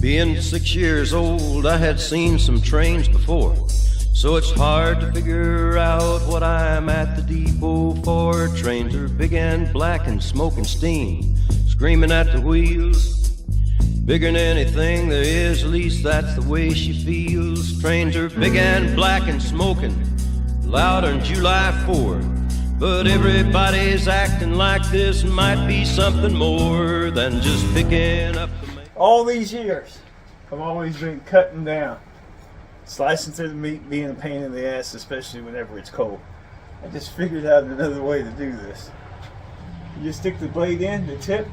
Being 6 years old, I had seen some trains before, so it's hard to figure out what I'm at the depot for. Trains are big and black and smoking steam, screaming at the wheels. Bigger than anything there is, at least that's the way she feels. Trains are big and black and smoking, louder than July 4th. But everybody's acting like this might be something more than just picking up the mail. All these years, I've always been cutting down. Slicing through the meat being a pain in the ass, especially whenever it's cold. I just figured out another way to do this. You just stick the blade in, the tip,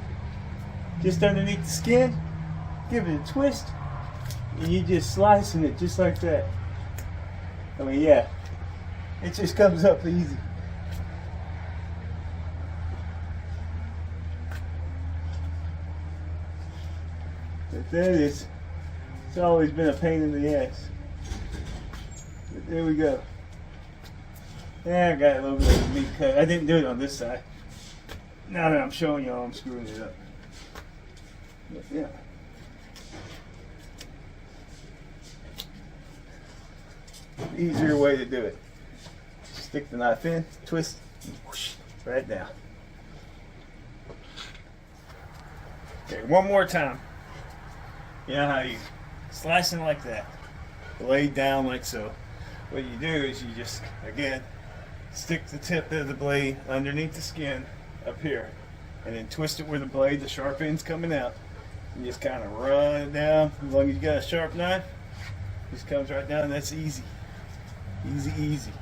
just underneath the skin, give it a twist, and you just slicing it just like that. I mean, yeah, it just comes up easy. But that is, it's always been a pain in the ass. But there we go. Yeah, I got a little bit of meat cut. I didn't do it on this side. Now that I'm showing y'all, I'm screwing it up. But yeah. Easier way to do it. Stick the knife in, twist, and whoosh, right down. Okay, one more time. You know how you slicing like that, blade down like so. What you do is you just, again, stick the tip of the blade underneath the skin up here, and then twist it where the blade, the sharp end's coming out. You just kind of run it down. As long as you got a sharp knife, it just comes right down. That's easy. Easy, easy.